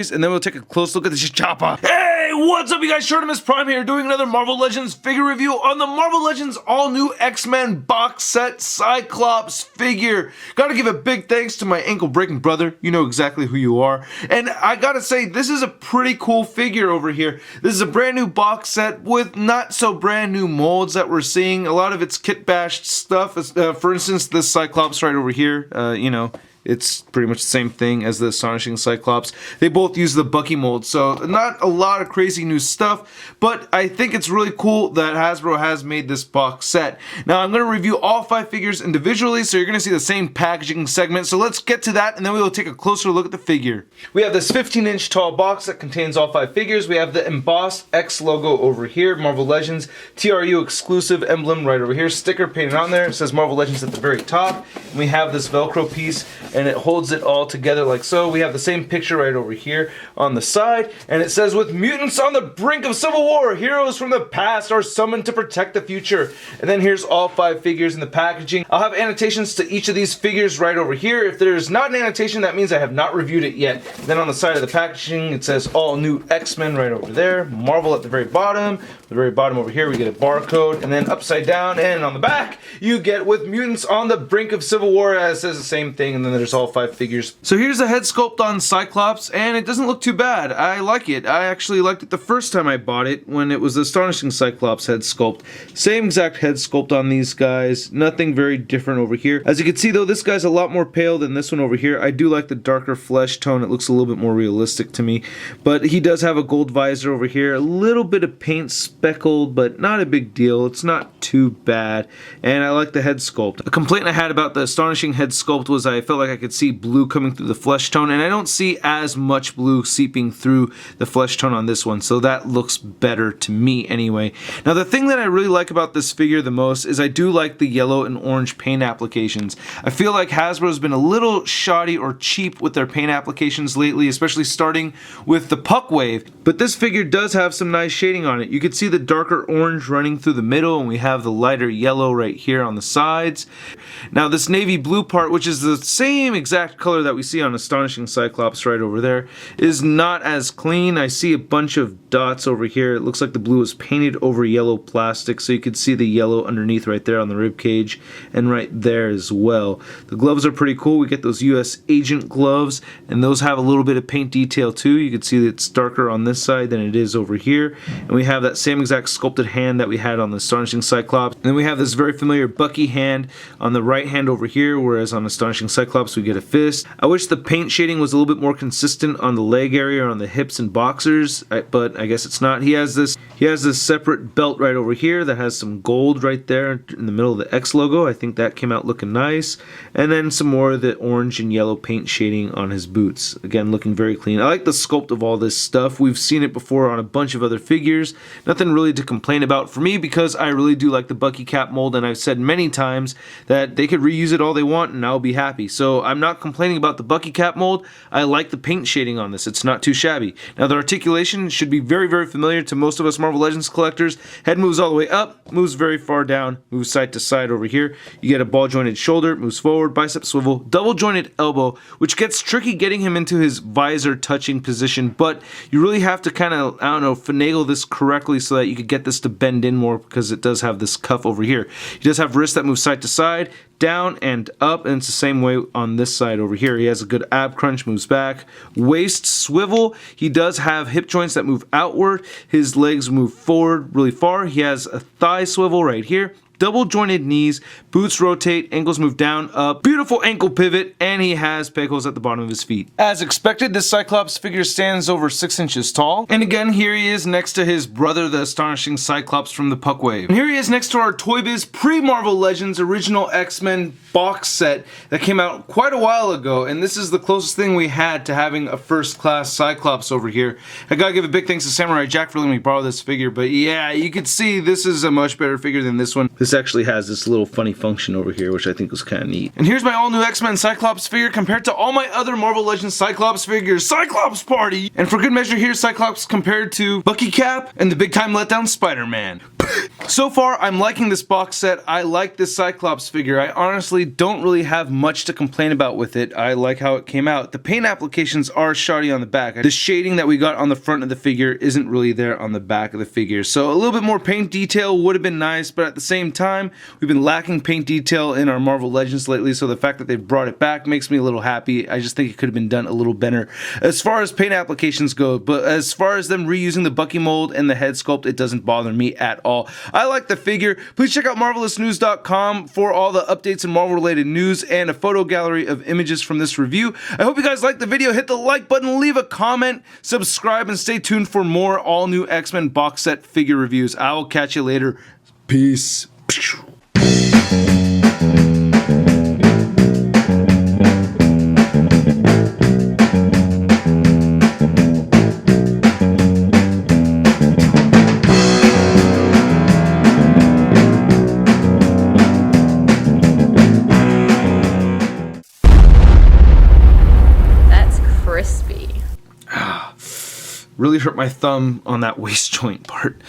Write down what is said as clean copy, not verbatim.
and then we'll take a close look at this chopper. Hey, what's up you guys, Shortimus Prime here doing another Marvel Legends figure review on the Marvel Legends all-new X-Men box set Cyclops figure. Gotta give a big thanks to my ankle-breaking brother, you know exactly who you are. And I gotta say, this is a pretty cool figure over here. This is a brand new box set with not so brand new molds that we're seeing. A lot of it's kit-bashed stuff. For instance, this Cyclops right over here, you know, it's pretty much the same thing as the Astonishing Cyclops. They both use the Bucky mold, so not a lot of crazy new stuff, but I think it's really cool that Hasbro has made this box set. Now I'm going to review all 5 figures individually, so you're going to see the same packaging segment, so let's get to that and then we will take a closer look at the figure. We have this 15-inch tall box that contains all 5 figures. We have the embossed X logo over here, Marvel Legends, TRU exclusive emblem right over here, sticker painted on there, it says Marvel Legends at the very top, and we have this Velcro piece and it holds it all together like so. We have the same picture right over here on the side, and it says, with mutants on the brink of civil war, heroes from the past are summoned to protect the future. And then here's all 5 figures in the packaging. I'll have annotations to each of these figures right over here. If there's not an annotation, that means I have not reviewed it yet. Then on the side of the packaging, it says all new X-Men right over there, Marvel at the very bottom. The very bottom over here, we get a barcode, and then upside down and on the back, you get with mutants on the brink of civil war, as it says the same thing, and then there's all 5 figures. So here's the head sculpt on Cyclops, and it doesn't look too bad. I like it. I actually liked it the first time I bought it, when it was the Astonishing Cyclops head sculpt. Same exact head sculpt on these guys. Nothing very different over here. As you can see though, this guy's a lot more pale than this one over here. I do like the darker flesh tone. It looks a little bit more realistic to me. But he does have a gold visor over here. A little bit of paint speckled, but not a big deal. It's not too bad. And I like the head sculpt. A complaint I had about the Astonishing head sculpt was I felt like I could see blue coming through the flesh tone, and I don't see as much blue seeping through the flesh tone on this one, so that looks better to me anyway. Now the thing that I really like about this figure the most is I do like the yellow and orange paint applications. I feel like Hasbro's been a little shoddy or cheap with their paint applications lately, especially starting with the Puck Wave, but this figure does have some nice shading on it. You can see the darker orange running through the middle, and we have the lighter yellow right here on the sides. Now this navy blue part, which is the same exact color that we see on Astonishing Cyclops right over there, is not as clean. I see a bunch of dots over here. It looks like the blue is painted over yellow plastic, so you can see the yellow underneath right there on the rib cage and right there as well. The gloves are pretty cool. We get those US agent gloves, and those have a little bit of paint detail too. You can see that it's darker on this side than it is over here, and we have that same exact sculpted hand that we had on the Astonishing Cyclops. And then we have this very familiar Bucky hand on the right hand over here, whereas on Astonishing Cyclops we get a fist. I wish the paint shading was a little bit more consistent on the leg area or on the hips and boxers, but I guess it's not. He has this separate belt right over here that has some gold right there in the middle of the X logo. I think that came out looking nice. And then some more of the orange and yellow paint shading on his boots. Again, looking very clean. I like the sculpt of all this stuff. We've seen it before on a bunch of other figures. Nothing really to complain about for me, because I really do like the Bucky cap mold, and I've said many times that they could reuse it all they want and I'll be happy. So I'm not complaining about the Bucky cap mold. I like the paint shading on this. It's not too shabby. Now the articulation should be very, very familiar to most of us Marvel Legends collectors. Head moves all the way up, moves very far down, moves side to side over here. You get a ball jointed shoulder, moves forward, bicep swivel, double jointed elbow, which gets tricky getting him into his visor touching position, but you really have to kind of, I don't know, finagle this correctly so that you could get this to bend in more, because it does have this cuff over here. He does have wrists that move side to side, down and up, and it's the same way on this side over here. He has a good ab crunch, moves back, waist swivel. He does have hip joints that move outward. His legs move forward really far. He has a thigh swivel right here. Double jointed knees, boots rotate, ankles move down, up, beautiful ankle pivot, and he has peg holes at the bottom of his feet. As expected, this Cyclops figure stands over 6 inches tall. And again, here he is next to his brother, the Astonishing Cyclops from the Puck Wave. And here he is next to our Toy Biz pre-Marvel Legends original X-Men box set that came out quite a while ago, and this is the closest thing we had to having a first-class Cyclops over here. I gotta give a big thanks to Samurai Jack for letting me borrow this figure, but yeah, you can see this is a much better figure than this one. This actually has this little funny function over here, which I think was kind of neat. And here's my all-new X-Men Cyclops figure compared to all my other Marvel Legends Cyclops figures. Cyclops party! And for good measure, here's Cyclops compared to Bucky Cap and the big-time letdown Spider-Man. So far, I'm liking this box set. I like this Cyclops figure. I honestly don't really have much to complain about with it. I like how it came out. The paint applications are shoddy on the back. The shading that we got on the front of the figure isn't really there on the back of the figure. So a little bit more paint detail would have been nice, but at the same time, we've been lacking paint detail in our Marvel Legends lately, so the fact that they've brought it back makes me a little happy. I just think it could have been done a little better as far as paint applications go, but as far as them reusing the Bucky mold and the head sculpt, it doesn't bother me at all. I like the figure. Please check out marvelousnews.com for all the updates and Marvel related news and a photo gallery of images from this review. I hope you guys liked the video. Hit the like button, leave a comment, subscribe, and stay tuned for more all new X-Men box set figure reviews. I will catch you later. Peace. Crispy. Really hurt my thumb on that waist joint part.